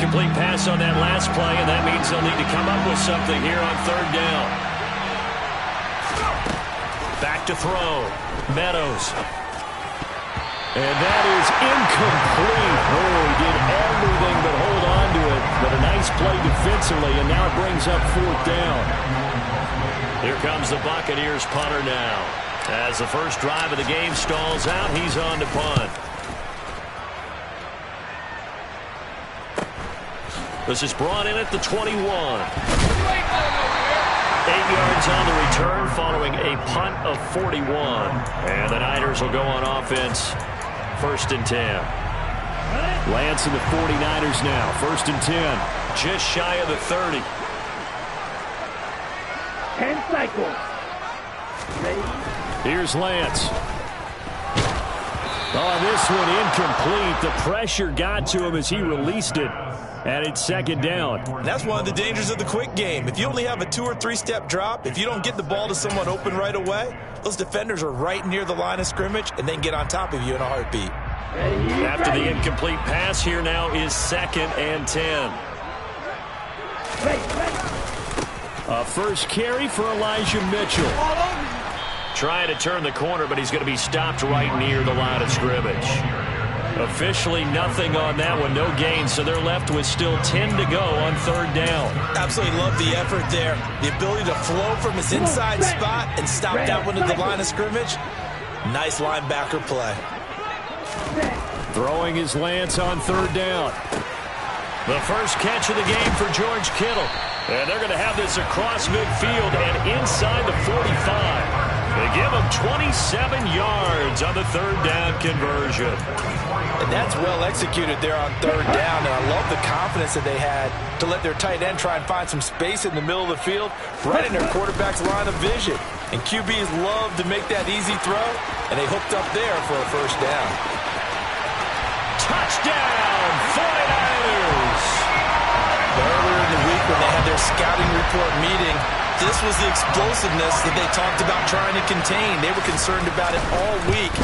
incomplete pass on that last play, and that means they'll need to come up with something here on third down. Back to throw. Meadows. And that is incomplete. Oh, he did everything but hold on to it. But a nice play defensively, and now it brings up fourth down. Here comes the Buccaneers punter now. As the first drive of the game stalls out, he's on to punt. This is brought in at the 21. 8 yards on the return following a punt of 41. And the Niners will go on offense. First and 10. Lance and the 49ers now. First and 10. Just shy of the 30. 10 cycles. Ready? Here's Lance. Oh, this one incomplete. The pressure got to him as he released it. And it's second down. And that's one of the dangers of the quick game. If you only have a 2- or 3-step drop, if you don't get the ball to someone open right away, those defenders are right near the line of scrimmage and then get on top of you in a heartbeat. After the incomplete pass, here now is second and 10. A first carry for Elijah Mitchell. Trying to turn the corner, but he's going to be stopped right near the line of scrimmage. Officially nothing on that one, no gain, so they're left with still 10 to go on third down. Absolutely love the effort there. The ability to flow from his inside spot and stop that one at the line of scrimmage. Nice linebacker play. Throwing his Lance on third down. The first catch of the game for George Kittle. And they're going to have this across midfield and inside the 45. They give him 27 yards on the third down conversion. And that's well executed there on third down. And I love the confidence that they had to let their tight end try and find some space in the middle of the field, right in their quarterback's line of vision. And QBs love to make that easy throw, and they hooked up there for a first down. Touchdown, 49ers! Earlier in the week when they had their scouting report meeting, this was the explosiveness that they talked about trying to contain. They were concerned about it all week,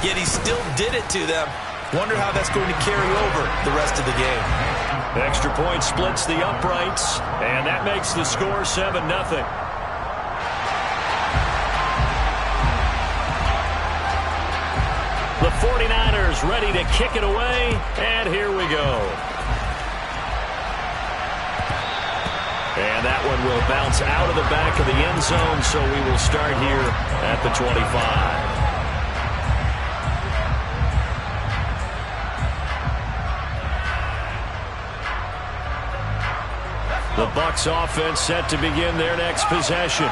yet he still did it to them. Wonder how that's going to carry over the rest of the game. Extra point splits the uprights, and that makes the score 7-0. The 49ers ready to kick it away, and here we go. And that one will bounce out of the back of the end zone, so we will start here at the 25. The Bucs offense set to begin their next possession.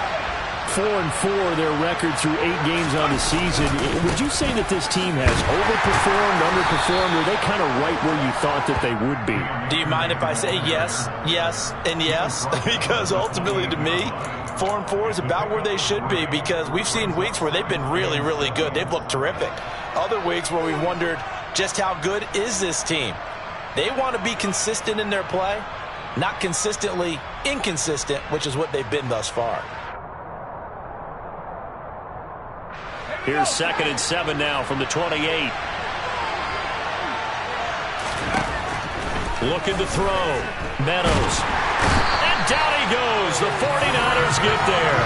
4-4 their record through 8 games on the season. Would you say that this team has overperformed, underperformed, or are they kind of right where you thought that they would be? Do you mind if I say yes, yes, and yes? Because ultimately to me, 4-4 is about where they should be, because we've seen weeks where they've been really, really good. They've looked terrific. Other weeks where we've wondered just how good is this team. They want to be consistent in their play, not consistently inconsistent, which is what they've been thus far. Here's 2nd and 7 now from the 28. Looking to throw. Meadows. And down he goes. The 49ers get there.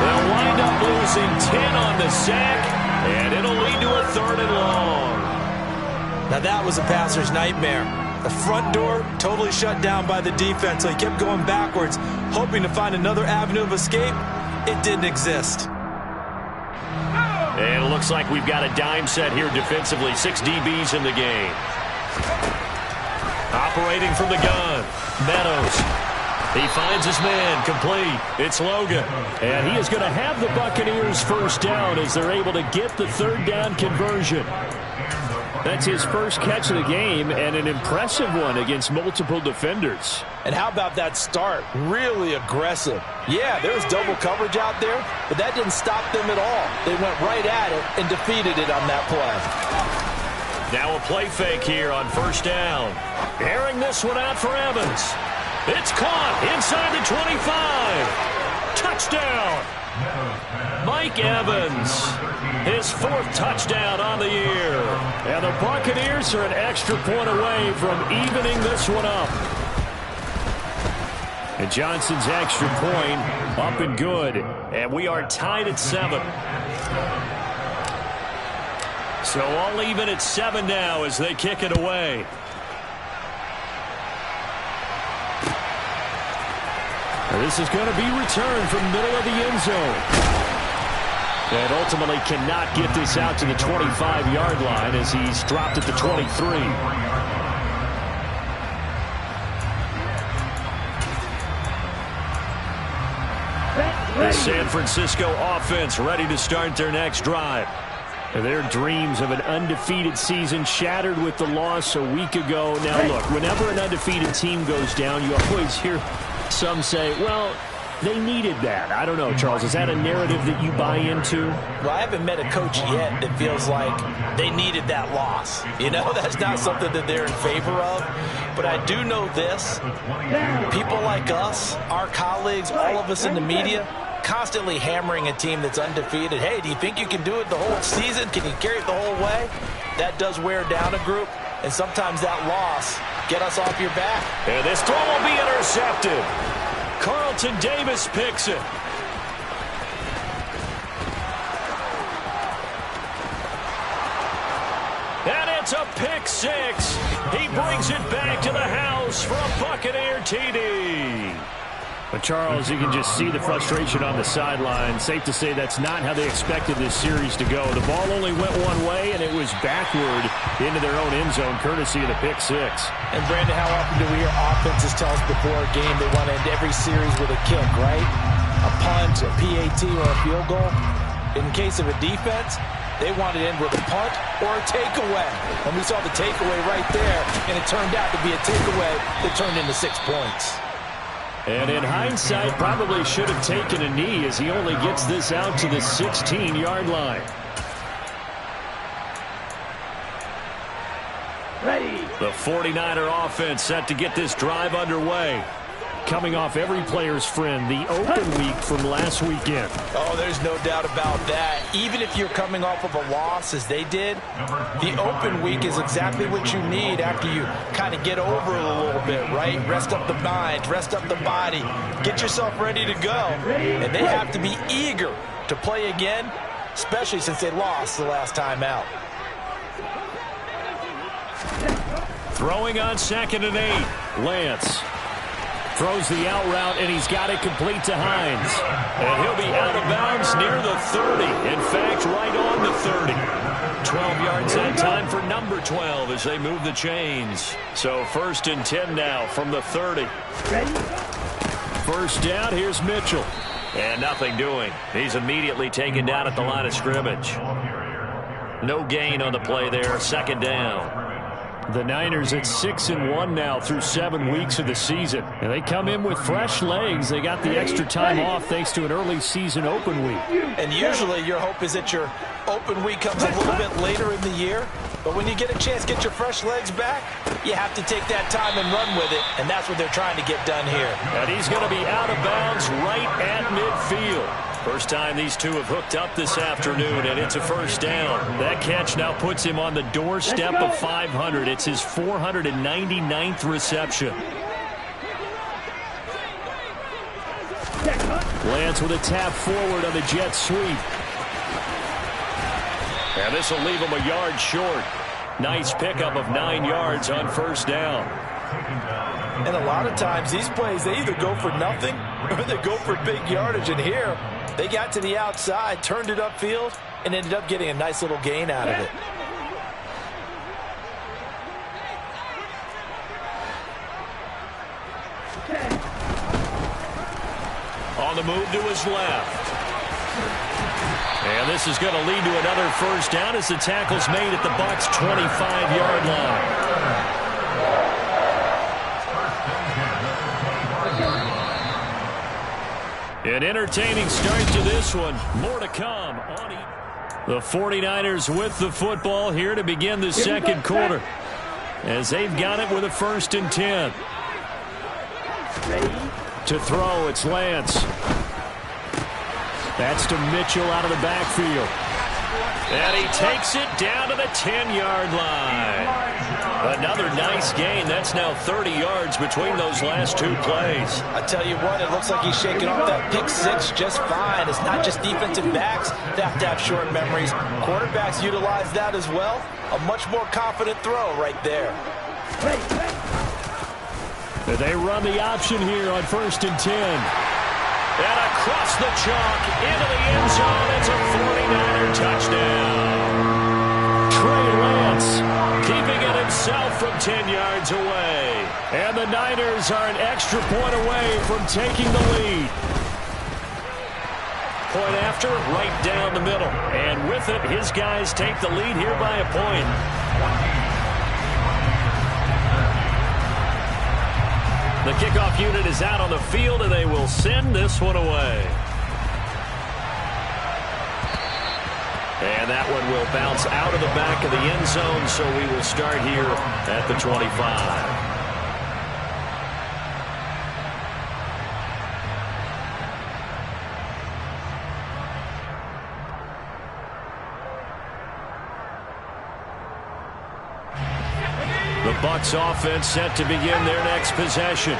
They'll wind up losing 10 on the sack, and it'll lead to a 3rd and long. Now that was a passer's nightmare. The front door totally shut down by the defense, so he kept going backwards, hoping to find another avenue of escape. It didn't exist. And it looks like we've got a dime set here defensively. 6 DBs in the game. Operating from the gun. Meadows. He finds his man. Complete. It's Logan. And he is going to have the Buccaneers first down as they're able to get the 3rd down conversion. That's his first catch of the game, and an impressive one against multiple defenders. And how about that start? Really aggressive. Yeah, there was double coverage out there, but that didn't stop them at all. They went right at it and defeated it on that play. Now a play fake here on first down. Airing this one out for Evans. It's caught inside the 25. Touchdown. Mike Evans, his 4th touchdown on the year. And the Buccaneers are an extra point away from evening this one up. And Johnson's extra point up and good. And we are tied at 7. So all even at 7 now as they kick it away. And this is going to be returned from middle of the end zone. And ultimately cannot get this out to the 25-yard line as he's dropped at the 23. The San Francisco offense ready to start their next drive. Their dreams of an undefeated season shattered with the loss a week ago. Now, look, whenever an undefeated team goes down, you always hear some say, well, they needed that. I don't know, Charles. Is that a narrative that you buy into? Well, I haven't met a coach yet that feels like they needed that loss. You know, that's not something that they're in favor of. But I do know this. People like us, our colleagues, all of us in the media, constantly hammering a team that's undefeated. Hey, do you think you can do it the whole season? Can you carry it the whole way? That does wear down a group, and sometimes that loss get us off your back. And this throw will be intercepted. Carlton Davis picks it. And it's a pick 6. He brings it back to the house for a Buccaneer TD. But, Charles, you can just see the frustration on the sideline. Safe to say that's not how they expected this series to go. The ball only went one way, and it was backward into their own end zone, courtesy of the pick 6. And, Brandon, how often do we hear offenses tell us before a game they want to end every series with a kick, right? A punt, a PAT, or a field goal. In case of a defense, they want to end with a punt or a takeaway. And we saw the takeaway right there, and it turned out to be a takeaway that turned into 6 points. And in hindsight, probably should have taken a knee as he only gets this out to the 16-yard line. Ready. The 49er offense set to get this drive underway. Coming off every player's friend, the open week from last weekend. Oh, there's no doubt about that. Even if you're coming off of a loss, as they did, the open week is exactly what you need after you kind of get over it a little bit, right? Rest up the mind, rest up the body, get yourself ready to go. And they have to be eager to play again, especially since they lost the last time out. Throwing on 2nd and 8, Lance. Throws the out route, and he's got it complete to Hines. And he'll be out of bounds near the 30. In fact, right on the 30. 12 yards that time for number 12 as they move the chains. So 1st and 10 now from the 30. Ready. First down, here's Mitchell. And nothing doing. He's immediately taken down at the line of scrimmage. No gain on the play there. 2nd down. The Niners at 6-1 now through 7 weeks of the season. And they come in with fresh legs. They got the extra time off thanks to an early season open week. And usually your hope is that your open week comes a little bit later in the year. But when you get a chance to get your fresh legs back, you have to take that time and run with it. And that's what they're trying to get done here. And he's going to be out of bounds right at midfield. First time these two have hooked up this afternoon, and it's a first down. That catch now puts him on the doorstep of 500. It's his 499th reception. Lance with a tap forward on the jet sweep. And this will leave him a yard short. Nice pickup of 9 yards on first down. And a lot of times these plays, they either go for nothing or they go for big yardage. And here, they got to the outside, turned it upfield, and ended up getting a nice little gain out of it. On the move to his left. And this is going to lead to another first down as the tackle's made at the Bucs' 25-yard line. An entertaining start to this one. More to come. The 49ers with the football here to begin the second quarter, as they've got it with a 1st and 10. To throw, it's Lance. That's to Mitchell out of the backfield. And he takes it down to the 10-yard line. Another nice gain. That's now 30 yards between those last two plays. I tell you what, it looks like he's shaking off that pick six just fine. It's not just defensive backs that have to have short memories. Quarterbacks utilize that as well. A much more confident throw right there. They run the option here on 1st and 10. And across the chalk into the end zone. It's a 49er touchdown. Trey Lance keeping it himself from 10 yards away. And the Niners are an extra point away from taking the lead. Point after, right down the middle. And with it, his guys take the lead here by a point. The kickoff unit is out on the field, and they will send this one away. And that one will bounce out of the back of the end zone, so we will start here at the 25. The Bucs offense set to begin their next possession.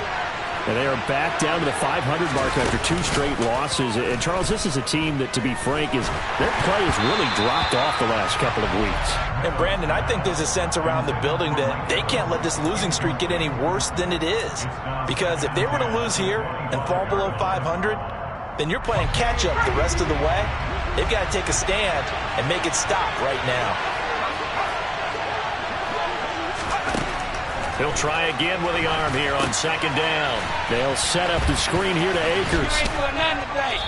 And they are back down to the 500 mark after 2 straight losses. And, Charles, this is a team that, to be frank, their play has really dropped off the last couple of weeks. And, Brandon, I think there's a sense around the building that they can't let this losing streak get any worse than it is. Because if they were to lose here and fall below 500, then you're playing catch-up the rest of the way. They've got to take a stand and make it stop right now. He'll try again with the arm here on 2nd down. They'll set up the screen here to Akers.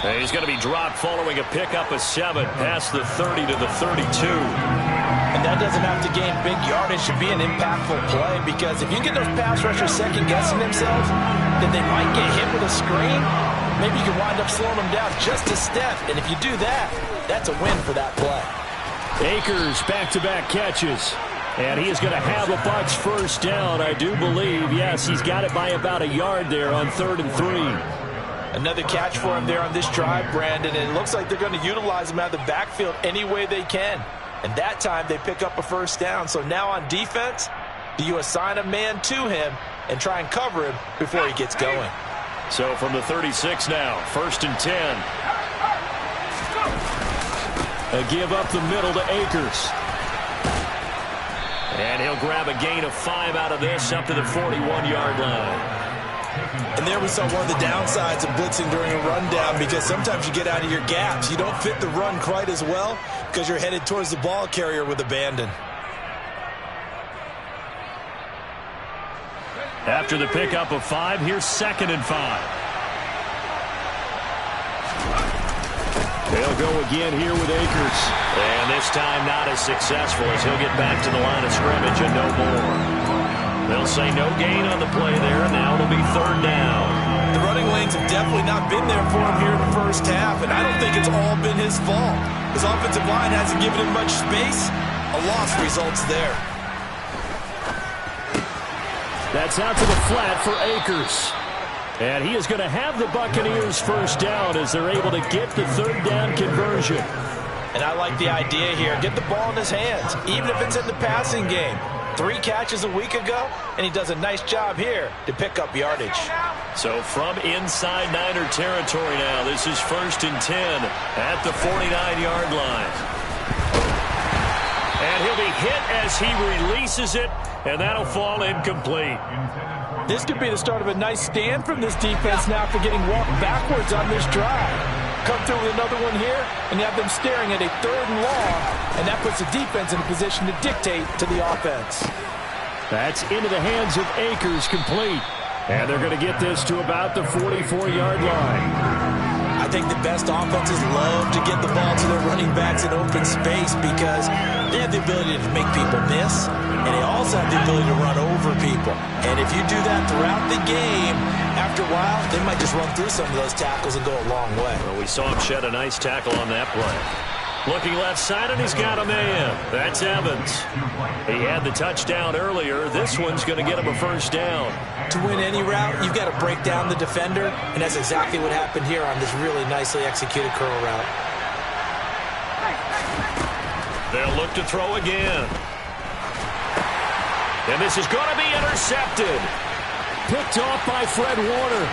And he's going to be dropped following a pickup of 7 past the 30 to the 32. And that doesn't have to gain big yardage to be an impactful play, because if you get those pass rushers second-guessing themselves, then they might get hit with a screen. Maybe you can wind up slowing them down just a step. And if you do that, that's a win for that play. Akers back-to-back catches. And he is going to have a Bucs first down, I do believe. Yes, he's got it by about a yard there on 3rd and 3. Another catch for him there on this drive, Brandon. And it looks like they're going to utilize him out of the backfield any way they can. And that time they pick up a first down. So now on defense, do you assign a man to him and try and cover him before he gets going? So from the 36 now, 1st and 10. A give up the middle to Akers. And he'll grab a gain of 5 out of this up to the 41-yard line. And there we saw one of the downsides of blitzing during a rundown, because sometimes you get out of your gaps. You don't fit the run quite as well because you're headed towards the ball carrier with abandon. After the pickup of 5, here's 2nd and 5. They'll go again here with Akers. And this time not as successful, as he'll get back to the line of scrimmage and no more. They'll say no gain on the play there, and now it'll be 3rd down. The running lanes have definitely not been there for him here in the first half, and I don't think it's all been his fault. His offensive line hasn't given him much space. A loss results there. That's out to the flat for Akers. And he is going to have the Buccaneers first down as they're able to get the 3rd down conversion. And I like the idea here. Get the ball in his hands, even if it's in the passing game. 3 catches a week ago, and he does a nice job here to pick up yardage. So from inside Niner territory now, this is 1st and 10 at the 49-yard line. And he'll be hit as he releases it, and that'll fall incomplete. This could be the start of a nice stand from this defense now after getting walked backwards on this drive. Come through with another one here, and you have them staring at a 3rd and long, and that puts the defense in a position to dictate to the offense. That's into the hands of Akers, complete. And they're going to get this to about the 44-yard line. I think the best offenses love to get the ball to their running backs in open space because they have the ability to make people miss, and they also have the ability to run over people. And if you do that throughout the game, after a while, they might just run through some of those tackles and go a long way. Well, we saw him shed a nice tackle on that play. Looking left side, and he's got a man. That's Evans. He had the touchdown earlier. This one's going to get him a first down. To win any route, you've got to break down the defender, and that's exactly what happened here on this really nicely executed curl route. They'll look to throw again. And this is going to be intercepted. Picked off by Fred Warner.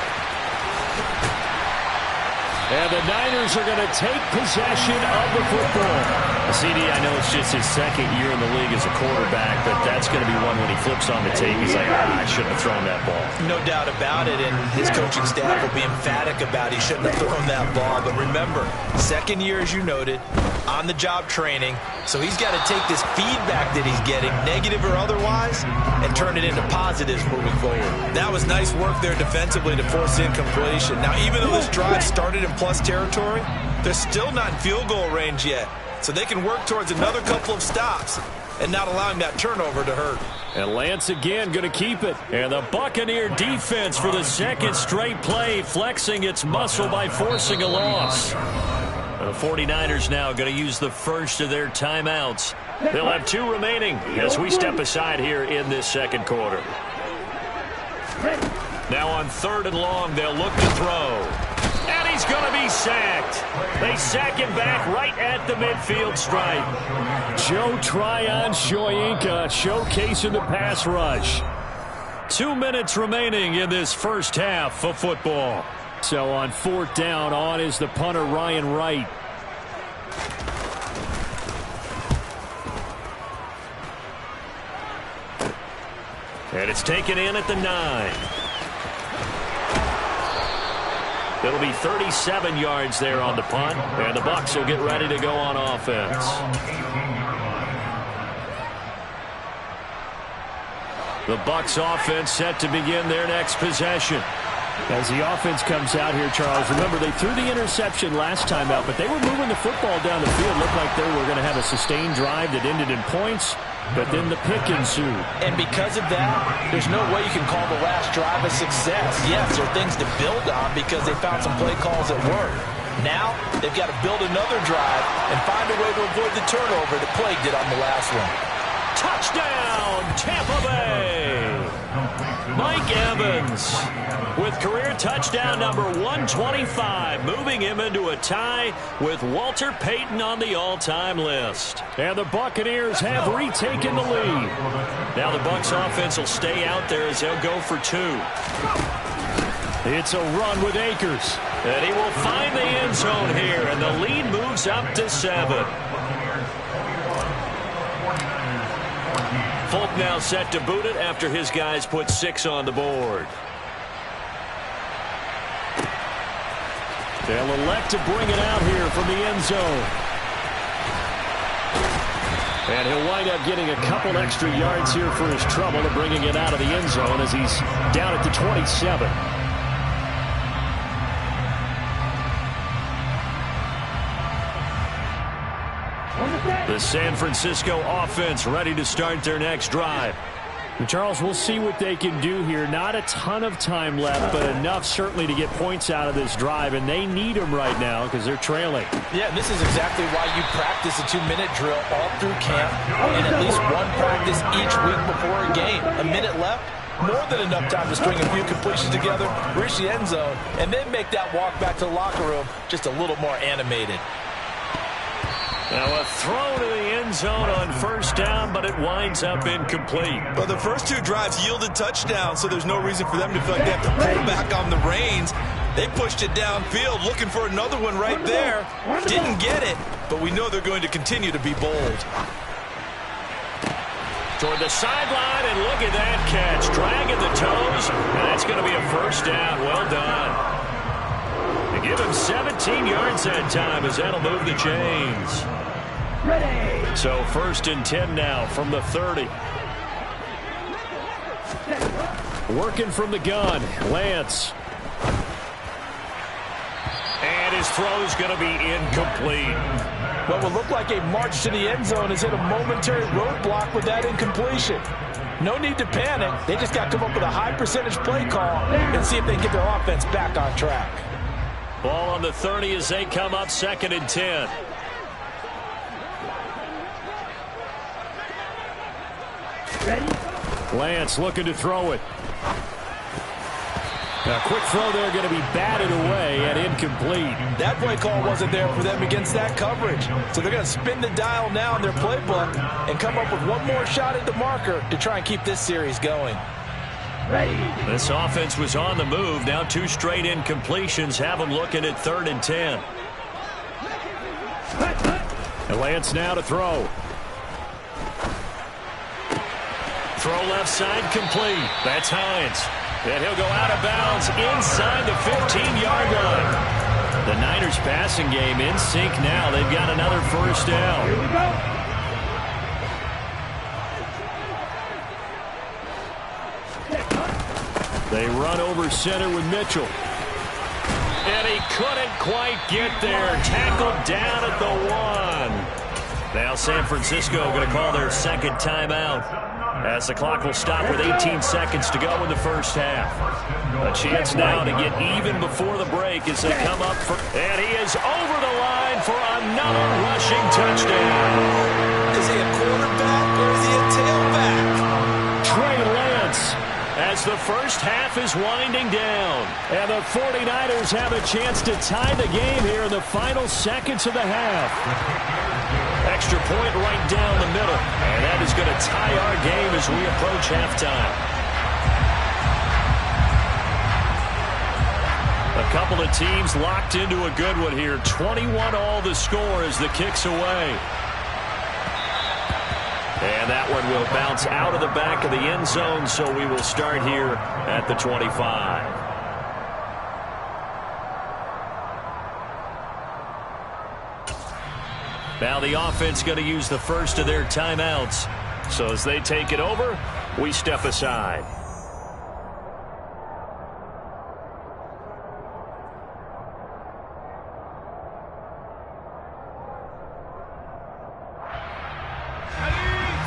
And the Niners are going to take possession of the football. CD, I know it's just his second year in the league as a quarterback, but that's going to be one when he flips on the tape. He's like, I shouldn't have thrown that ball. No doubt about it, and his coaching staff will be emphatic about he shouldn't have thrown that ball. But remember, second year, as you noted, on-the-job training, so he's got to take this feedback that he's getting, negative or otherwise, and turn it into positives moving forward. That was nice work there defensively to force incompletion. Now, even though this drive started in plus territory, they're still not in field goal range yet. So they can work towards another couple of stops and not allowing that turnover to hurt. And Lance again going to keep it. And the Buccaneer defense for the second straight play flexing its muscle by forcing a loss. The 49ers now going to use the first of their timeouts. They'll have 2 remaining as we step aside here in this second quarter. Now on 3rd and long, they'll look to throw. And he's going to be sacked. They sack him back right at the midfield stripe. Joe Tryon-Shoyinka showcasing the pass rush. 2 minutes remaining in this first half of football. So on 4th down, on is the punter Ryan Wright. And it's taken in at the 9. It'll be 37 yards there on the punt, and the Bucs will get ready to go on offense. The Bucs offense set to begin their next possession. As the offense comes out here, Charles, remember they threw the interception last time out, but they were moving the football down the field. Looked like they were going to have a sustained drive that ended in points, but then the pick ensued. And because of that, there's no way you can call the last drive a success. Yes, there are things to build on because they found some play calls that work. Now, they've got to build another drive and find a way to avoid the turnover that plagued it on the last one. Touchdown, Tampa Bay! Mike Evans with career touchdown number 125, moving him into a tie with Walter Payton on the all-time list. And the Buccaneers have retaken the lead. Now the Bucs offense will stay out there as they'll go for 2. It's a run with Akers. And he will find the end zone here, and the lead moves up to 7. Folk now set to boot it after his guys put 6 on the board. They'll elect to bring it out here from the end zone. And he'll wind up getting a couple extra yards here for his trouble of bringing it out of the end zone as he's down at the 27. The San Francisco offense ready to start their next drive. And Charles, we'll see what they can do here. Not a ton of time left, but enough certainly to get points out of this drive, and they need them right now because they're trailing. Yeah, this is exactly why you practice a 2-minute drill all through camp and at least one practice each week before a game. A minute left, more than enough time to string a few completions together, reach the end zone, and then make that walk back to the locker room just a little more animated. Now a throw to the end zone on 1st down, but it winds up incomplete. Well, the first 2 drives yielded touchdowns, so there's no reason for them to feel like they have to pull back on the reins. They pushed it downfield, looking for another one right there. Didn't get it, but we know they're going to continue to be bold. Toward the sideline, and look at that catch. Dragging the toes, and that's going to be a first down. Well done. They give him 17 yards that time as that'll move the chains. Ready. So 1st and 10 now from the 30. Working from the gun, Lance. And his throw's going to be incomplete. What will look like a march to the end zone has hit a momentary roadblock with that incompletion. No need to panic. They just got to come up with a high percentage play call and see if they can get their offense back on track. Ball on the 30 as they come up 2nd and 10. Lance looking to throw it. A quick throw there, going to be batted away and incomplete. That play call wasn't there for them against that coverage. So they're going to spin the dial now in their playbook and come up with one more shot at the marker to try and keep this series going. This offense was on the move. Now 2 straight incompletions have them looking at 3rd and 10. And Lance now to throw. Throw left side complete. That's Hines. And he'll go out of bounds inside the 15-yard line. The Niners passing game in sync now. They've got another first down. Here we go. They run over center with Mitchell. And he couldn't quite get there. Tackled down at the 1. Now San Francisco going to call their second timeout, as the clock will stop with 18 seconds to go in the first half. A chance now to get even before the break as they come up for... And he is over the line for another rushing touchdown. Is he a quarterback or is he a tailback? Trey Lance, as the first half is winding down. And the 49ers have a chance to tie the game here in the final seconds of the half. Extra point right down the middle. And that is going to tie our game as we approach halftime. A couple of teams locked into a good one here. 21 all the score as the kick's away. And that one will bounce out of the back of the end zone, so we will start here at the 25. Now the offense going to use the first of their timeouts. So as they take it over, we step aside.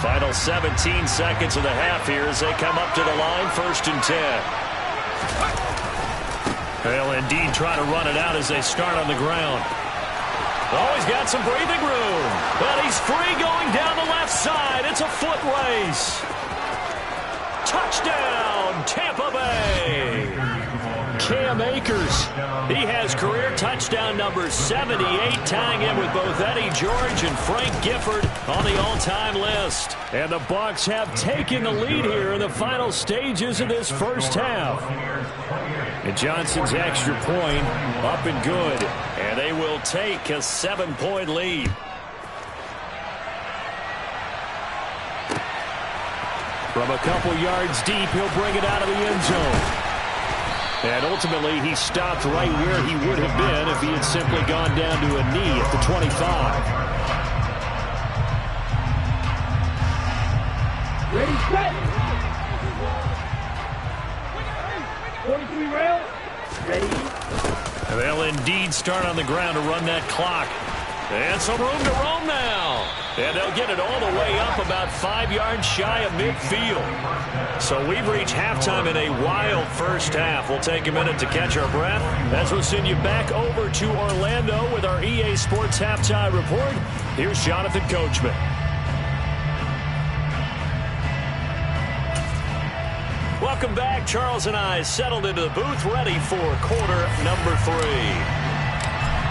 Final 17 seconds of the half here as they come up to the line, 1st and 10. They'll indeed try to run it out as they start on the ground. Oh, he's got some breathing room. But he's free going down the left side. It's a foot race. Touchdown, Tampa Bay. Cam Akers. He has career touchdown number 78, tying in with both Eddie George and Frank Gifford on the all-time list. And the Bucs have taken the lead here in the final stages of this first half. And Johnson's extra point up and good. And they will take a 7-point lead. From a couple yards deep, he'll bring it out of the end zone. And ultimately, he stopped right where he would have been if he had simply gone down to a knee at the 25. Ready, set. 43 rail. Ready. And they'll indeed start on the ground to run that clock. And some room to roam now. And they'll get it all the way up about 5 yards shy of midfield. So we've reached halftime in a wild first half. We'll take a minute to catch our breath as we'll send you back over to Orlando with our EA Sports Halftime Report. Here's Jonathan Coachman. Welcome back. Charles and I settled into the booth ready for quarter number 3.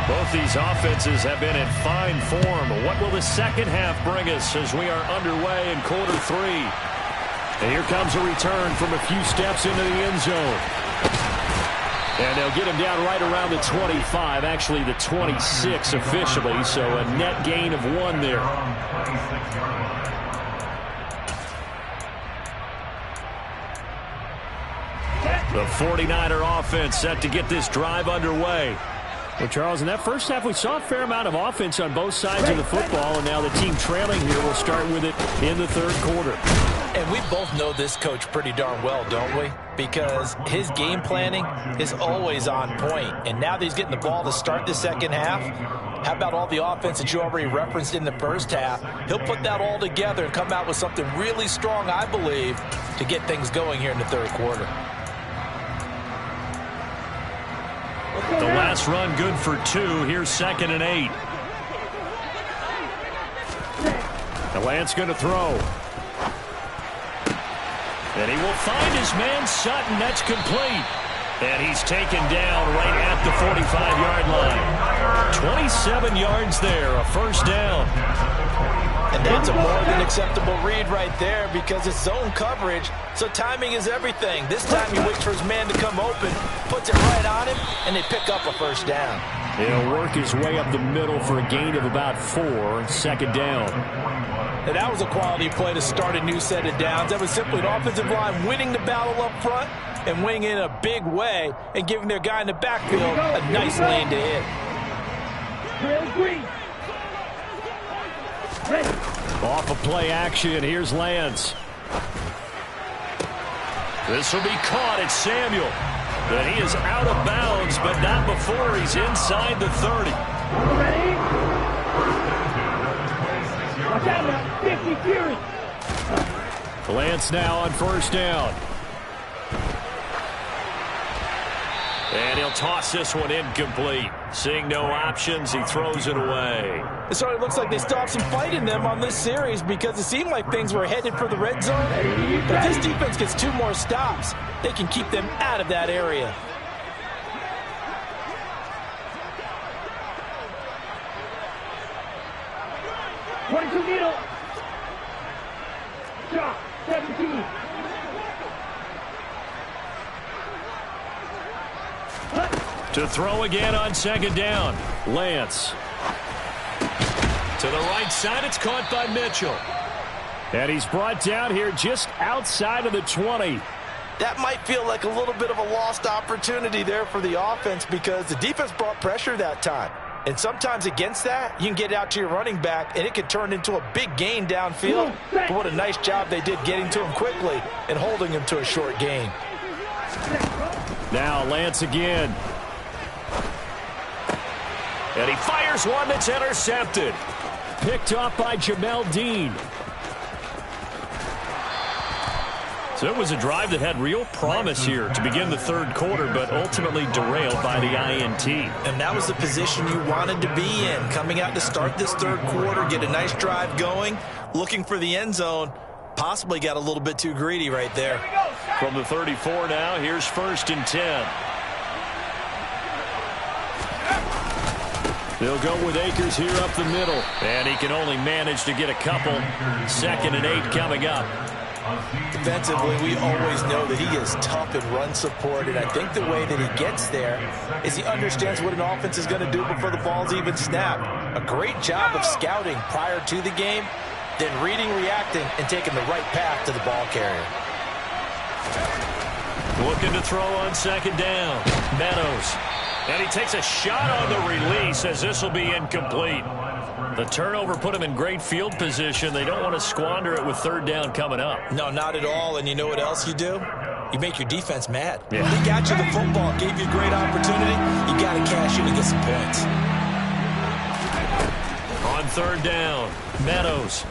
Both these offenses have been in fine form. What will the second half bring us as we are underway in quarter 3? And here comes a return from a few steps into the end zone. And they'll get him down right around the 25, actually the 26 officially, so a net gain of 1 there. The 49er offense set to get this drive underway. Well, Charles, in that first half, we saw a fair amount of offense on both sides of the football, and now the team trailing here will start with it in the third quarter. And we both know this coach pretty darn well, don't we? Because his game planning is always on point. And now that he's getting the ball to start the second half, how about all the offense that you already referenced in the first half? He'll put that all together and come out with something really strong, I believe, to get things going here in the third quarter. The last run good for 2. Here's 2nd and 8. And Lance going to throw. And he will find his man Sutton. That's complete. And he's taken down right at the 45-yard line. 27 yards there, a first down. And that's a more than acceptable read right there because it's zone coverage, so timing is everything. This time he waits for his man to come open, puts it right on him, and they pick up a first down. He'll work his way up the middle for a gain of about 4, second down. And that was a quality play to start a new set of downs. That was simply an offensive line winning the battle up front and winning in a big way and giving their guy in the backfield a nice lane to hit. Off of play action, here's Lance. This will be caught at Samuel. But he is out of bounds, but not before he's inside the 30. Ready? Watch out now. 50 Fury. Lance now on first down. And he'll toss this one incomplete. Seeing no options, he throws it away. It sort of looks like they stopped some fight in them on this series because it seemed like things were headed for the red zone. But this defense gets 2 more stops. They can keep them out of that area. .22 needle. Shot. 17. To throw again on second down. Lance. To the right side, it's caught by Mitchell. And he's brought down here just outside of the 20. That might feel like a little bit of a lost opportunity there for the offense because the defense brought pressure that time. And sometimes against that, you can get out to your running back, and it could turn into a big gain downfield. But what a nice job they did getting to him quickly and holding him to a short gain. Now Lance again. And he fires one that's intercepted. Picked off by Jamel Dean. So it was a drive that had real promise here to begin the third quarter, but ultimately derailed by the INT. And that was the position you wanted to be in. Coming out to start this third quarter, get a nice drive going, looking for the end zone. Possibly got a little bit too greedy right there. From the 34 now, here's 1st and 10. They'll go with Akers here up the middle. And he can only manage to get a couple. 2nd and 8 coming up. Defensively, we always know that he is tough in run support, and I think the way that he gets there is he understands what an offense is going to do before the ball's even snapped. A great job of scouting prior to the game, then reading, reacting, and taking the right path to the ball carrier. Looking to throw on second down. Meadows. And he takes a shot on the release as this will be incomplete. The turnover put him in great field position. They don't want to squander it with third down coming up. No, not at all. And you know what else you do? You make your defense mad. Yeah. They got you the football, gave you a great opportunity. You got to cash in and get some points. On third down, Meadows.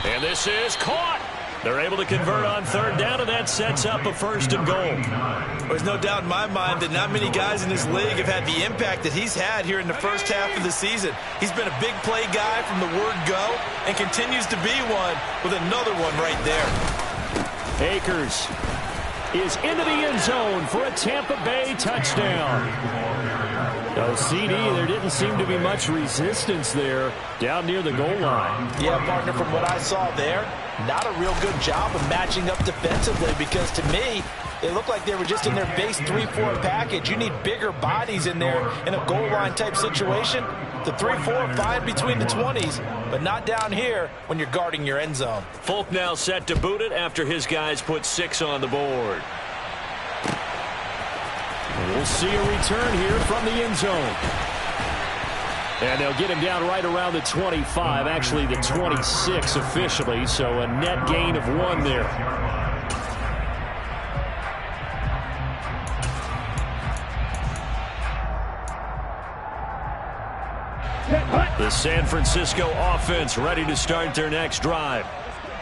And this is caught. They're able to convert on third down, and that sets up a 1st and goal. There's no doubt in my mind that not many guys in this league have had the impact that he's had here in the first half of the season. He's been a big play guy from the word go and continues to be one with another one right there. Akers is into the end zone for a Tampa Bay touchdown. No CD, there didn't seem to be much resistance there down near the goal line. Yeah, partner, from what I saw there, not a real good job of matching up defensively because to me, it looked like they were just in their base 3-4 package. You need bigger bodies in there in a goal line type situation. The 3-4 fine between the 20s, but not down here when you're guarding your end zone. Folk now set to boot it after his guys put 6 on the board. We'll see a return here from the end zone. And they'll get him down right around the 25, actually the 26 officially, so a net gain of 1 there. The San Francisco offense ready to start their next drive.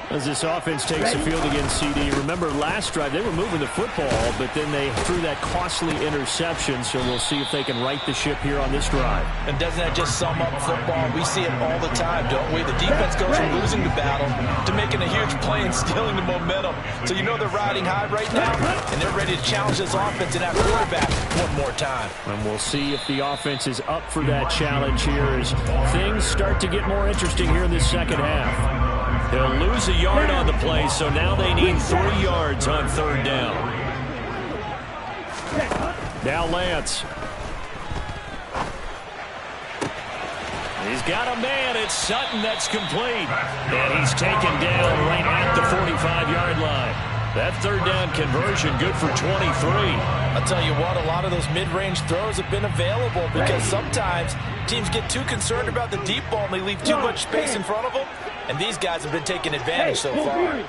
As this offense takes the field against CD. Remember, last drive, they were moving the football, but then they threw that costly interception, so we'll see if they can right the ship here on this drive. And doesn't that just sum up football? We see it all the time, don't we? The defense goes from losing the battle to making a huge play and stealing the momentum. So you know they're riding high right now, and they're ready to challenge this offense and have quarterback one more time. And we'll see if the offense is up for that challenge here as things start to get more interesting here in this second half. They'll lose a yard on the play, so now they need 3 yards on third down. Now Lance. He's got a man. It's Sutton that's complete. And he's taken down right at the 45-yard line. That third down conversion good for 23. I'll tell you what, a lot of those mid-range throws have been available because sometimes teams get too concerned about the deep ball and they leave too much space in front of them. And these guys have been taking advantage so far.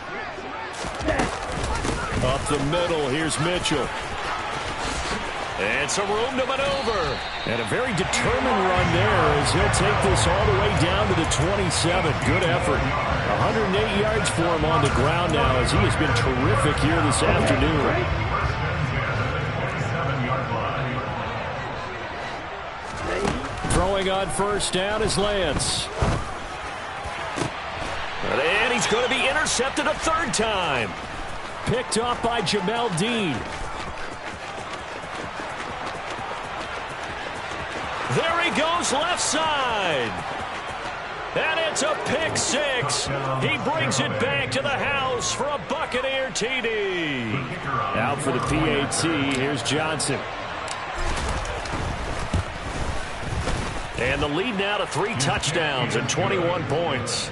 Up the middle, here's Mitchell. And some room to maneuver. And a very determined run there as he'll take this all the way down to the 27. Good effort. 108 yards for him on the ground now as he has been terrific here this afternoon. Throwing on first down is Lance. And he's going to be intercepted a third time. Picked off by Jamel Dean. There he goes left side. And it's a pick six. He brings it back to the house for a Buccaneer TD. Out for the PAT, here's Johnson. And the lead now to 3 touchdowns and 21 points.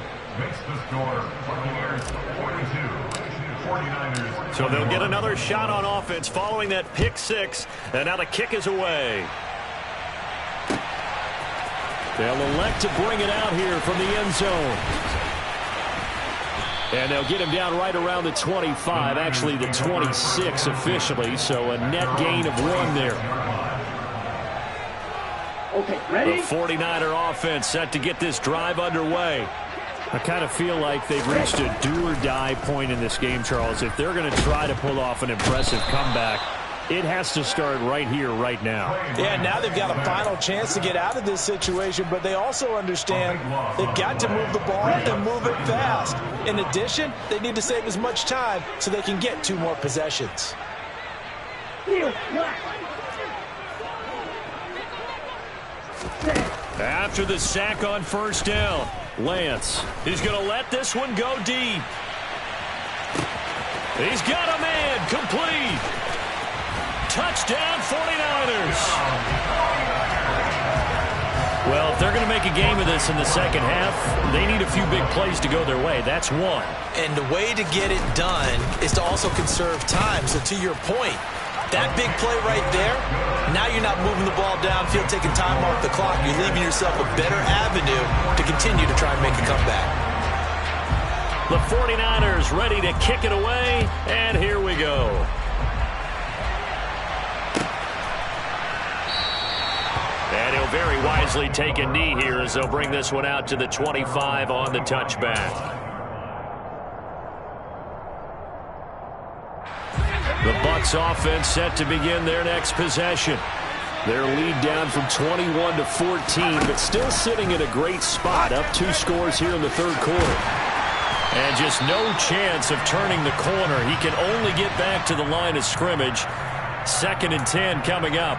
So they'll get another shot on offense following that pick six. And now the kick is away. They'll elect to bring it out here from the end zone. And they'll get him down right around the 25, actually the 26 officially, so a net gain of 1 there. Okay, ready? The 49er offense set to get this drive underway. I kind of feel like they've reached a do-or-die point in this game, Charles. If they're going to try to pull off an impressive comeback, it has to start right here, right now. Yeah, now they've got a final chance to get out of this situation, but they also understand they've got to move the ball and move it fast. In addition, they need to save as much time so they can get 2 more possessions. After the sack on first down, Lance is going to let this one go deep. He's got a man, complete. Touchdown 49ers. Well, if they're going to make a game of this in the second half, they need a few big plays to go their way. That's one. And the way to get it done is to also conserve time. So to your point, that big play right there, now you're not moving the ball downfield, taking time off the clock. You're leaving yourself a better avenue to continue to try and make a comeback. The 49ers ready to kick it away, and here we go. And he'll very wisely take a knee here as they'll bring this one out to the 25 on the touchback. The Bucs offense set to begin their next possession. Their lead down from 21 to 14, but still sitting in a great spot, up 2 scores here in the third quarter. And just no chance of turning the corner. He can only get back to the line of scrimmage. 2nd and 10 coming up.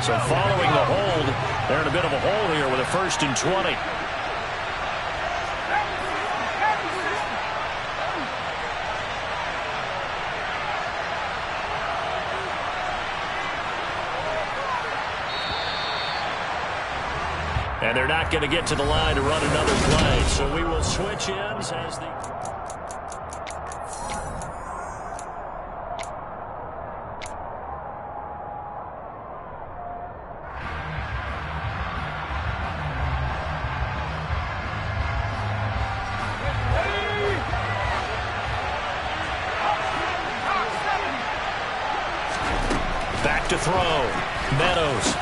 So following the hold, they're in a bit of a hole here with a 1st and 20. And they're not going to get to the line to run another play. So we will switch ends as the... Back to throw. Meadows.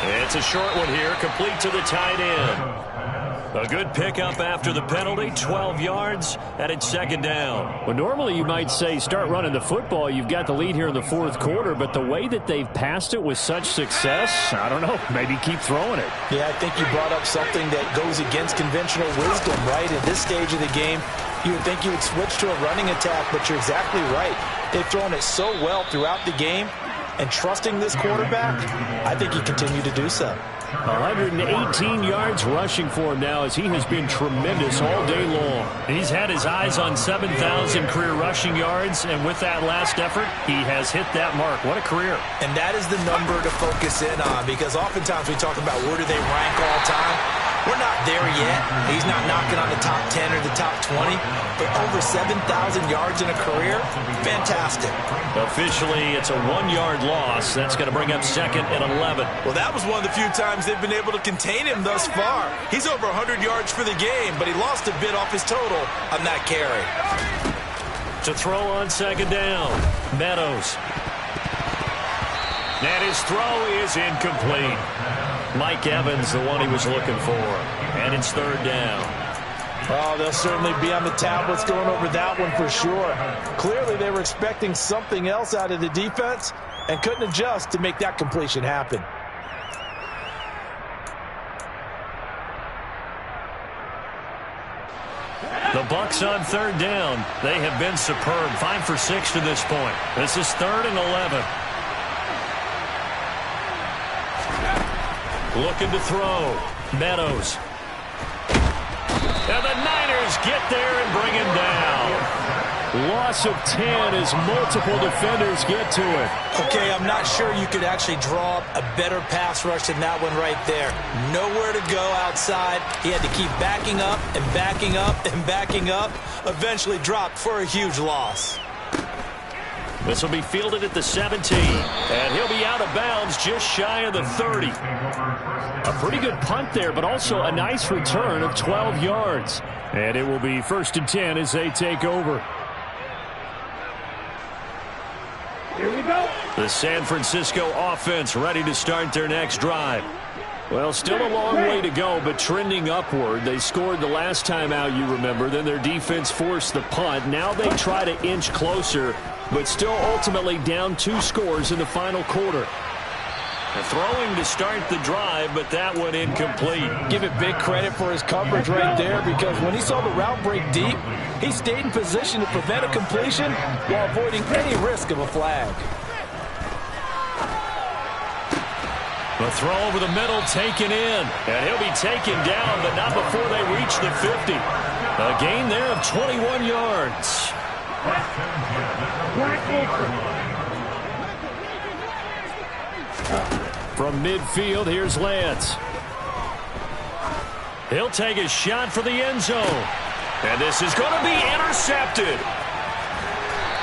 It's a short one here, complete to the tight end. A good pickup after the penalty, 12 yards, and it's second down. Well, normally you might say start running the football. You've got the lead here in the fourth quarter, but the way that they've passed it with such success, I don't know, maybe keep throwing it. Yeah, I think you brought up something that goes against conventional wisdom, right? At this stage of the game, you would think you would switch to a running attack, but you're exactly right. They've thrown it so well throughout the game, and trusting this quarterback, I think you continue to do so. 118 yards rushing for him now as he has been tremendous all day long. He's had his eyes on 7,000 career rushing yards, and with that last effort, he has hit that mark. What a career. And that is the number to focus in on, because oftentimes we talk about where do they rank all time. We're not there yet. He's not knocking on the top 10 or the top 20, but over 7,000 yards in a career, fantastic. Officially, it's a 1-yard loss. That's going to bring up second and 11. Well, that was one of the few times they've been able to contain him thus far. He's over 100 yards for the game, but he lost a bit off his total on that carry. To throw on second down, Meadows. And his throw is incomplete. Mike Evans, the one he was looking for. And it's third down. Oh, they'll certainly be on the tablets going over that one for sure. Clearly, they were expecting something else out of the defense and couldn't adjust to make that completion happen. The Bucs on third down. They have been superb. 5 for 6 to this point. This is third and 11. Looking to throw. Meadows. And the Niners get there and bring him down. Loss of 10 as multiple defenders get to it. Okay, I'm not sure you could actually draw up a better pass rush than that one right there. Nowhere to go outside. He had to keep backing up and backing up and backing up. Eventually dropped for a huge loss. This will be fielded at the 17. And he'll be out of bounds just shy of the 30. A pretty good punt there, but also a nice return of 12 yards. And it will be first and 10 as they take over. Here we go. The San Francisco offense ready to start their next drive. Well, still a long way to go, but trending upward. They scored the last time out, you remember. Then their defense forced the punt. Now they try to inch closer, but still ultimately down 2 scores in the final quarter. Throwing to start the drive, but that one incomplete. Give it big credit for his coverage right there, because when he saw the route break deep, he stayed in position to prevent a completion while avoiding any risk of a flag. The throw over the middle taken in, and he'll be taken down, but not before they reach the 50. A gain there of 21 yards. From midfield, here's Lance. He'll take a shot for the end zone. And this is going to be intercepted.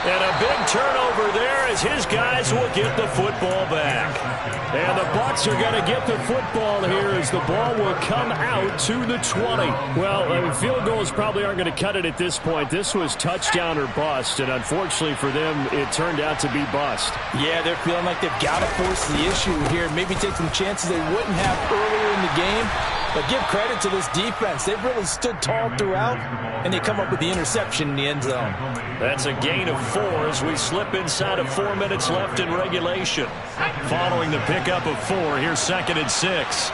And a big turnover there as his guys will get the football back. And the Bucs are going to get the football here as the ball will come out to the 20. Well, field goals probably aren't going to cut it at this point. This was touchdown or bust, and unfortunately for them, it turned out to be bust. Yeah, they're feeling like they've got to force the issue here. Maybe take some chances they wouldn't have earlier in the game. But give credit to this defense. They've really stood tall throughout, and they come up with the interception in the end zone. That's a gain of 4 as we slip inside of 4 minutes left in regulation. Following the pickup of 4, here's second and 6.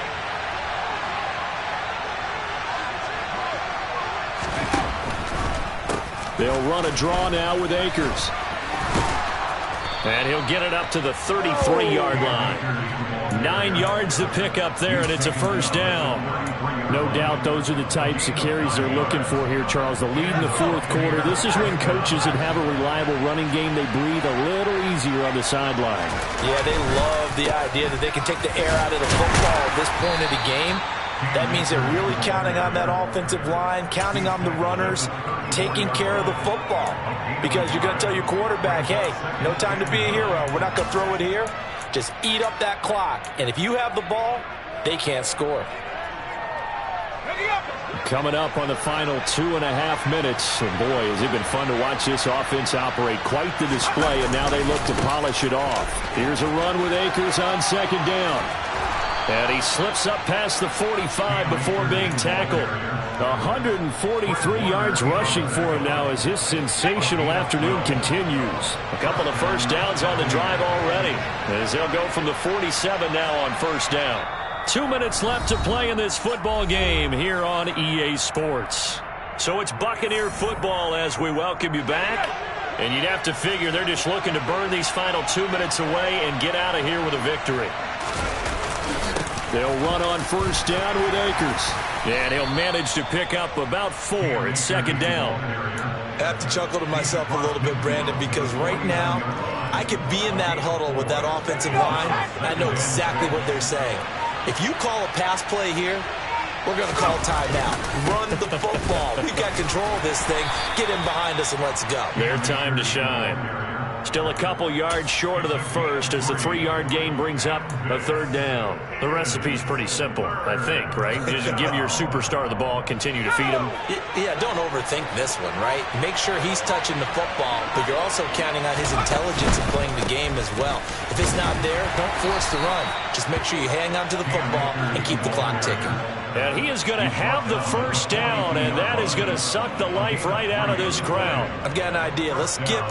They'll run a draw now with Akers. And he'll get it up to the 33-yard line. 9 yards to pick up there, and it's a first down. No doubt those are the types of carries they're looking for here, Charles. The lead in the fourth quarter. This is when coaches that have a reliable running game, they breathe a little easier on the sideline. Yeah, they love the idea that they can take the air out of the football at this point of the game. That means they're really counting on that offensive line, counting on the runners, taking care of the football. Because you're going to tell your quarterback, hey, no time to be a hero. We're not going to throw it here. Just eat up that clock. And if you have the ball, they can't score. Coming up on the final 2.5 minutes. And boy, has it been fun to watch this offense operate. Quite the display, and now they look to polish it off. Here's a run with Akers on second down. And he slips up past the 45 before being tackled. 143 yards rushing for him now as his sensational afternoon continues. A couple of first downs on the drive already, as he'll go from the 47 now on first down. 2 minutes left to play in this football game here on EA Sports. So it's Buccaneer football as we welcome you back. And you'd have to figure they're just looking to burn these final 2 minutes away and get out of here with a victory. They'll run on first down with Akers. And he'll manage to pick up about 4 at second down. I have to chuckle to myself a little bit, Brandon, because right now I could be in that huddle with that offensive line, and I know exactly what they're saying. If you call a pass play here, we're going to call timeout. Run the football. We've got control of this thing. Get in behind us and let's go. Their time to shine. Still a couple yards short of the first as the 3-yard gain brings up a third down. The recipe's pretty simple, I think, right? Just give your superstar the ball, continue to feed him. Yeah, don't overthink this one, right? Make sure he's touching the football, but you're also counting on his intelligence in playing the game as well. If it's not there, don't force the run. Just make sure you hang on to the football and keep the clock ticking. And he is going to have the first down, and that is going to suck the life right out of this crowd. I've got an idea. Let's skip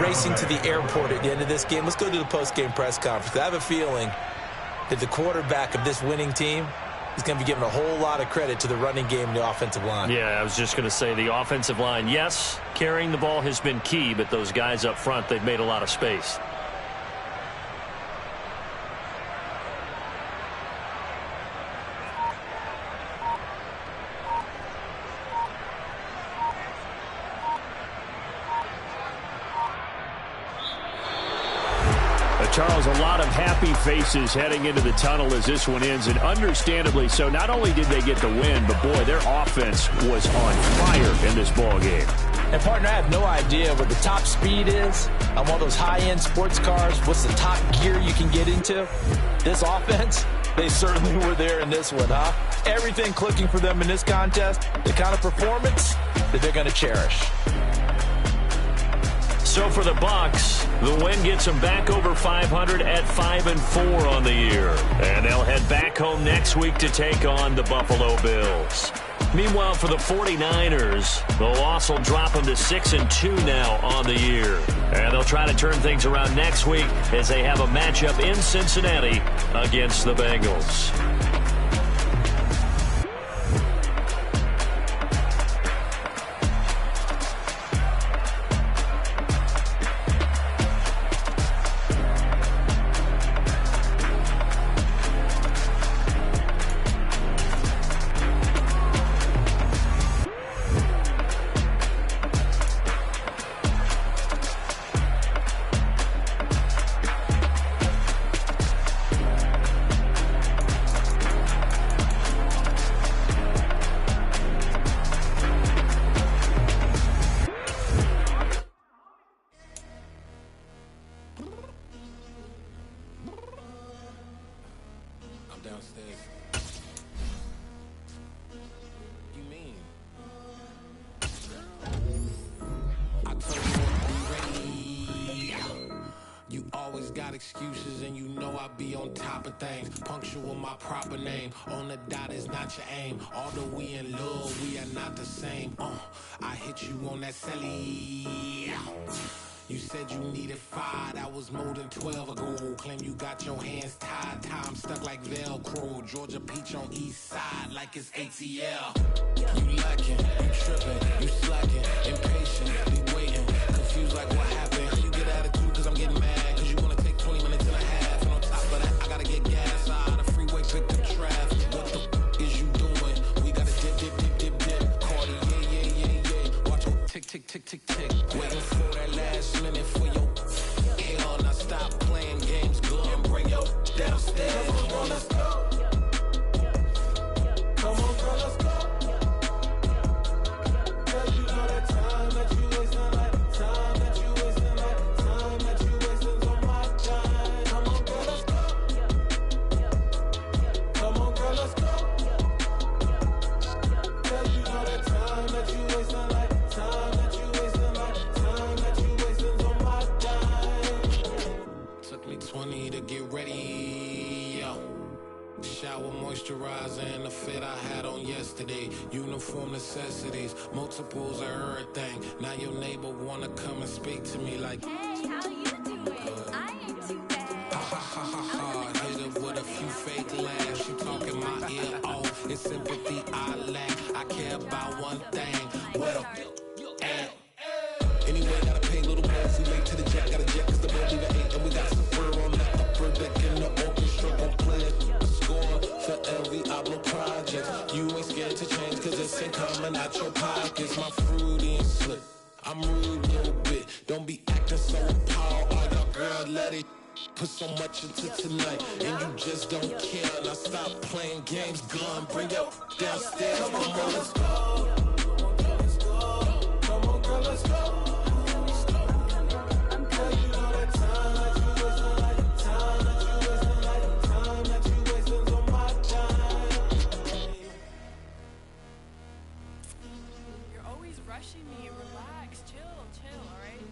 racing to the airport at the end of this game. Let's go to the post-game press conference. I have a feeling that the quarterback of this winning team is going to be given a whole lot of credit to the running game and the offensive line. Yeah, I was just going to say the offensive line, yes, carrying the ball has been key, but those guys up front, they've made a lot of space. Charles, a lot of happy faces heading into the tunnel as this one ends, and understandably so. Not only did they get the win, but boy, their offense was on fire in this ball game. And partner, I have no idea what the top speed is on one of those high-end sports cars. What's the top gear you can get into? This offense, they certainly were there in this one, huh? Everything clicking for them in this contest, the kind of performance that they're going to cherish. So for the Bucs, the win gets them back over 500 at 5-4 on the year. And they'll head back home next week to take on the Buffalo Bills. Meanwhile, for the 49ers, the loss will drop them to 6-2 now on the year. And they'll try to turn things around next week as they have a matchup in Cincinnati against the Bengals. Excuses and you know I be on top of things. Punctual my proper name. On the dot is not your aim. Although we in love, we are not the same. I hit you on that celly. You said you needed 5, that was more than 12 ago. Claim you got your hands tied, time stuck like Velcro. Georgia Peach on east side like it's ATL. You lacking, you tripping, you slacking, impatient, you waiting, confused like what happened. You get attitude cause I'm getting mad. 20 minutes and a half, and on top of that, I gotta get gas out of the freeway, pick up traffic. What the is you doing? We gotta dip. Cardi, yeah. Watch your tick, waiting for that last minute for your hell. Now stop playing games, go and bring your downstairs. Come on, let's go. Come on, girl, let's go. Cause you know that time that you wasting, like time that you wasting, like time that you wasting on my time. Come on, girl, let's go. Come on, girl, let's go. Cause you know that time that you wasting, like time that you wasting, like time that you wasting on my time. Took me 20 to get ready, yo. moisturizer and the fit I had on yesterday. Uniform necessities, multiples of everything. Now your neighbor wanna come and speak to me like, Hey, how you doing? I ain't too bad. ha ha ha ha ha. Hit her with a few fake laughs. She talking my ear off. It's sympathy I lack. I care about one thing. What a at. Anyway, gotta pay a little more if we late to the jet. Got a jet cause the boat leave at 8. And we got some fur on the upper deck. And the orchestra gon' play a score for every Ablo project. You ain't scared to change cause this ain't coming out your pockets. My fruity and slip. I'm rude a little bit. Don't be acting so appalled. Oh, your girl, let it put so much into tonight. And you just don't care. Now stop playing games. Gun, bring your downstairs. Come on, girl, let's go. Come on, girl, let's go. Rushing me, relax, chill, alright?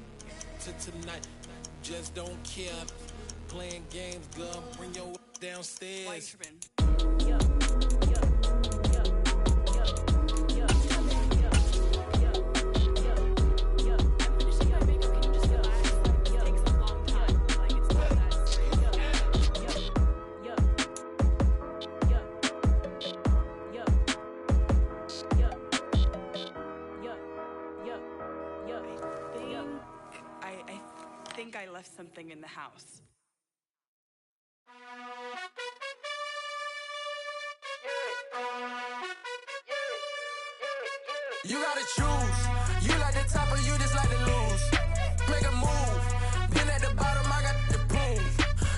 To tonight, just don't care. Playing games, girl, bring your downstairs. Why you tripping? I think I left something in the house. You gotta choose. You like the top or you just like to lose. Make a move. Been at the bottom, I got the proof.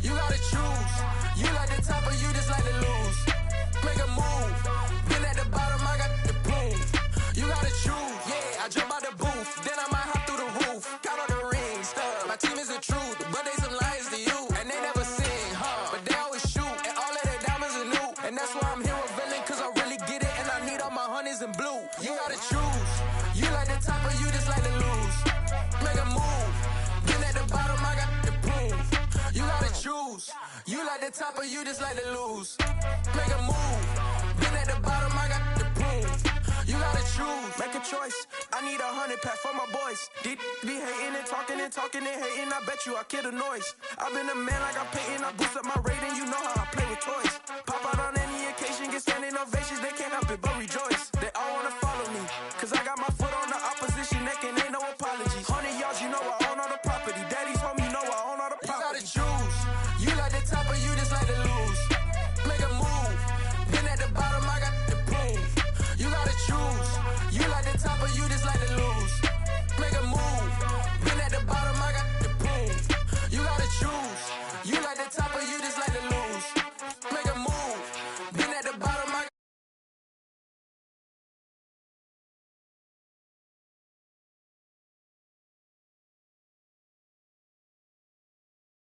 You gotta choose. You like the top or you just like to lose. Make a move. Been at the bottom, I got the proof. You gotta choose. Yeah, I jump out the booth. Then I might hop through the roof. Count on the rings. My team is the truth, but they some liars to you. And they never sing, but they always shoot. And all of their diamonds are new. And that's why I'm here revealing, cause I really get it. And I need all my honeys in blue. You gotta choose. You like the top or you just like to lose. Make a move. Been at the bottom, I got the proof. You gotta choose. You like the top or you just like to lose. Make a move. Been at the bottom, I got the proof. You gotta choose. Make a choice. I need 100 pack for my boys. Be hating and talking and hating. I bet you I kill the noise. I've been a man like I'm Peyton. I boost up my rating. You know how I play with toys. Pop out on any occasion, get standing ovations. They can't help it but rejoice. They all wanna follow me.